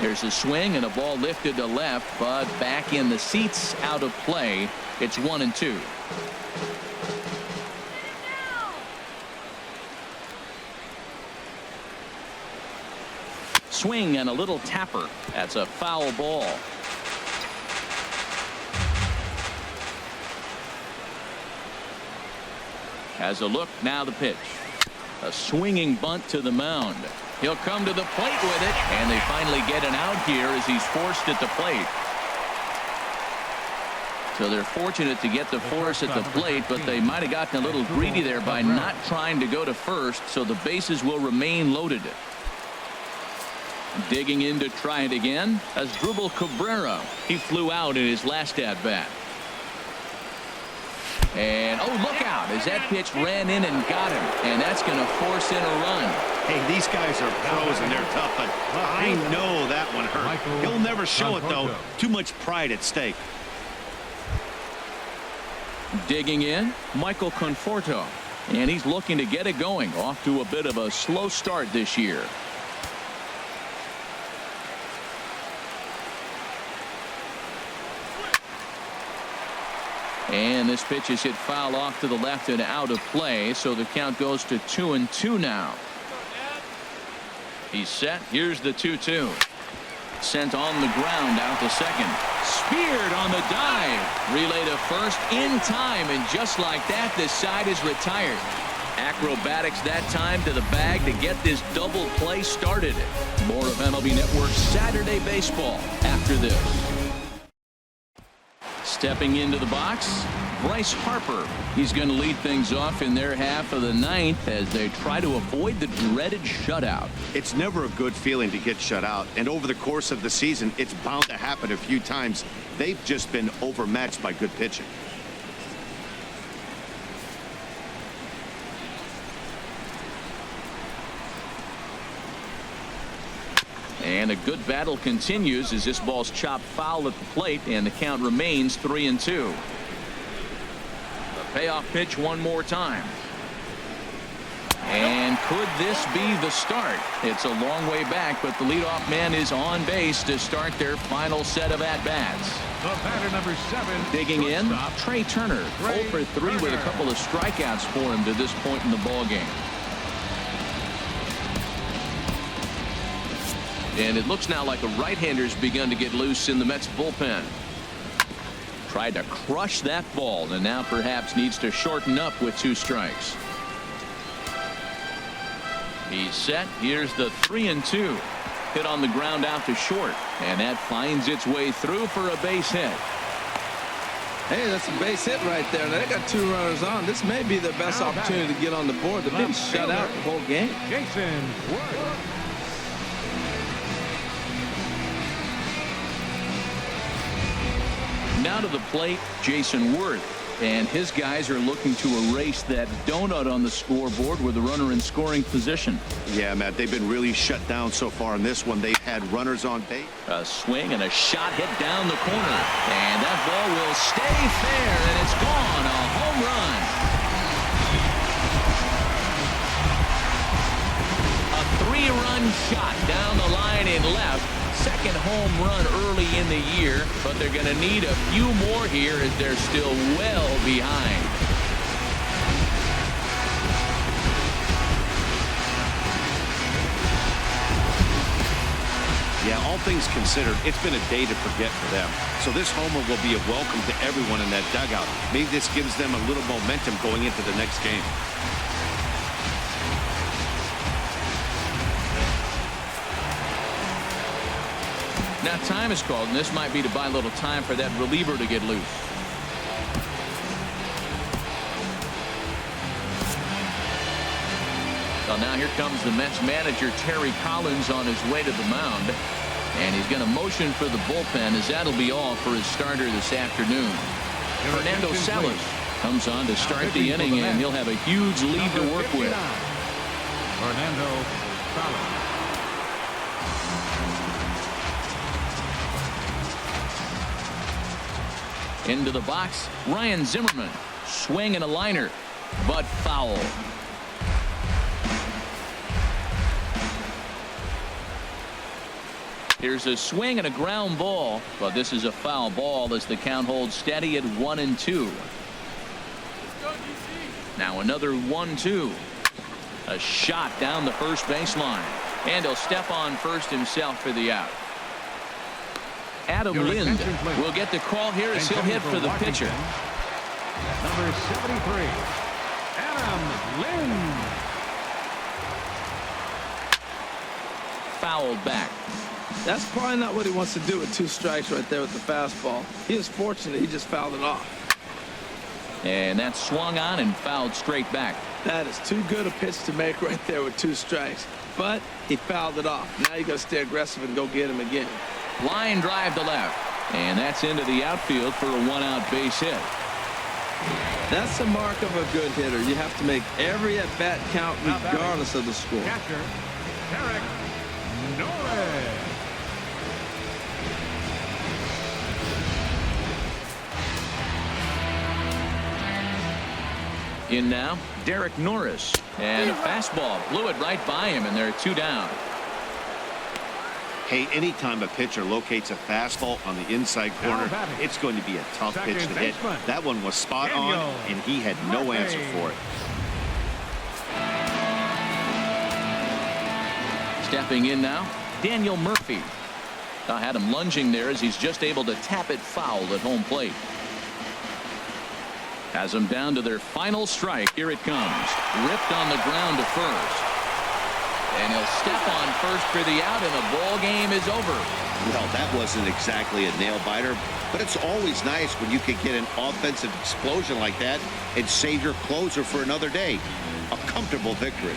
There's a swing and a ball lifted to left, but back in the seats, out of play. It's 1-2. Swing and a little tapper. That's a foul ball. Has a look, now the pitch. A swinging bunt to the mound. He'll come to the plate with it, and they finally get an out here as he's forced at the plate. So they're fortunate to get the force at the plate, but they might have gotten a little greedy there by not trying to go to first, so the bases will remain loaded. Digging in to try it again as Asdrubal Cabrera. He flew out in his last at-bat. And oh, look out as that pitch ran in and got him, and that's going to force in a run. Hey, these guys are pros and they're tough, but I know that one hurt. He'll never show it, though. Too much pride at stake. Digging in, Michael Conforto, and he's looking to get it going. Off to a bit of a slow start this year. And this pitch is hit foul off to the left and out of play, so the count goes to 2-2 now. He's set. Here's the 2-2. Sent on the ground out to second. Speared on the dive. Relay to first in time, and just like that, this side is retired. Acrobatics that time to the bag to get this double play started. More of MLB Network's Saturday Baseball after this. Stepping into the box, Bryce Harper. He's going to lead things off in their half of the ninth as they try to avoid the dreaded shutout. It's never a good feeling to get shut out, and over the course of the season, it's bound to happen a few times. They've just been overmatched by good pitching. And a good battle continues as this ball's chopped foul at the plate, and the count remains 3-2. The payoff pitch one more time. And could this be the start? It's a long way back, but the leadoff man is on base to start their final set of at-bats. The batter, number 7. Digging in, shortstop, Trey Turner. 0 for 3 with a couple of strikeouts for him to this point in the ballgame. And it looks now like a right-hander's begun to get loose in the Mets bullpen. Tried to crush that ball, and now perhaps needs to shorten up with 2 strikes. He's set. Here's the 3-2. Hit on the ground out to short, and that finds its way through for a base hit. Hey, that's a base hit right there. They got 2 runners on. This may be their best opportunity to get on the board. They've been shut out the whole game. Jason Wood. Now to the plate, Jason Worth, and his guys are looking to erase that donut on the scoreboard with a runner in scoring position. Yeah, Matt, they've been really shut down so far in this one. They've had runners on base. A swing and a shot hit down the corner, and that ball will stay fair, and it's gone. A home run. A 3-run shot down the line in left. Second home run early in the year, but they're going to need a few more here as they're still well behind. Yeah, all things considered, it's been a day to forget for them. So this homer will be a welcome to everyone in that dugout. Maybe this gives them a little momentum going into the next game. Now time is called, and this might be to buy a little time for that reliever to get loose. Well, now here comes the Mets manager, Terry Collins, on his way to the mound. And he's going to motion for the bullpen, as that'll be all for his starter this afternoon. Fernando Salas comes on to start the inning, and he'll have a huge lead to work with. Fernando Salas. Into the box, Ryan Zimmerman. Swing and a liner, but foul. Here's a swing and a ground ball, but this is a foul ball as the count holds steady at 1-2. Now another 1-2. A shot down the first baseline, and he'll step on first himself for the out. Adam Lind will get the call here as he'll hit for the pitcher. Number 73, Adam Lind. Fouled back. That's probably not what he wants to do with 2 strikes right there with the fastball. He was fortunate he just fouled it off. And that swung on and fouled straight back. That is too good a pitch to make right there with 2 strikes. But he fouled it off. Now you got to stay aggressive and go get him again. Line drive to left, and that's into the outfield for a 1-out base hit. That's the mark of a good hitter. You have to make every at-bat count regardless of the score. Catcher, Derek Norris. In now, Derek Norris, and a fastball blew it right by him, and they're 2 down. Hey, anytime a pitcher locates a fastball on the inside corner, it's going to be a tough pitch to hit. That one was spot on, and he had no answer for it. Stepping in now, Daniel Murphy. I had him lunging there as he's just able to tap it foul at home plate. Has them down to their final strike. Here it comes. Ripped on the ground to first. And he'll step on first for the out, and the ball game is over. Well, that wasn't exactly a nail-biter, but it's always nice when you can get an offensive explosion like that and save your closer for another day. A comfortable victory.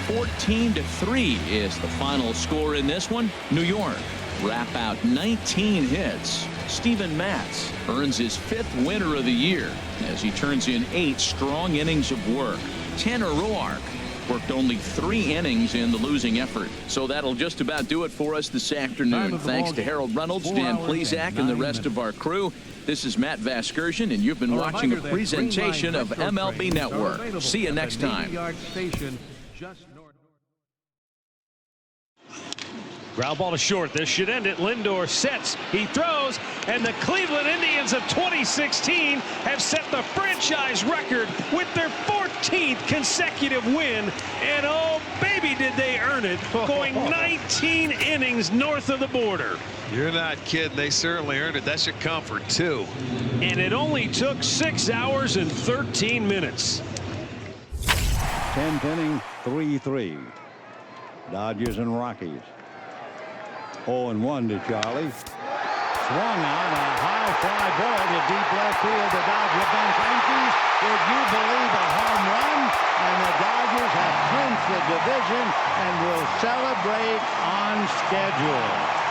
(14-3) is the final score in this one. New York wrap out 19 hits. Steven Matz earns his 5th winner of the year as he turns in 8 strong innings of work. Tanner Roark worked only 3 innings in the losing effort. So that'll just about do it for us this afternoon. Thanks to Harold Reynolds, Dan Plesac, and the rest of our crew. This is Matt Vasgersian, and you've been watching a presentation of MLB Network. See you next time. Ground ball to short. This should end it. Lindor sets. He throws. And the Cleveland Indians of 2016 have set the franchise record with their 14th consecutive win. And oh, baby, did they earn it, going 19 innings north of the border. You're not kidding. They certainly earned it. That should come for 2. And it only took 6 hours and 13 minutes. 10th inning, 3-3. Dodgers and Rockies. 0-1 to Charlie. Swung on a high fly ball to deep left field. The Dodger bench empties. Would you believe a home run? And the Dodgers have clinched the division and will celebrate on schedule.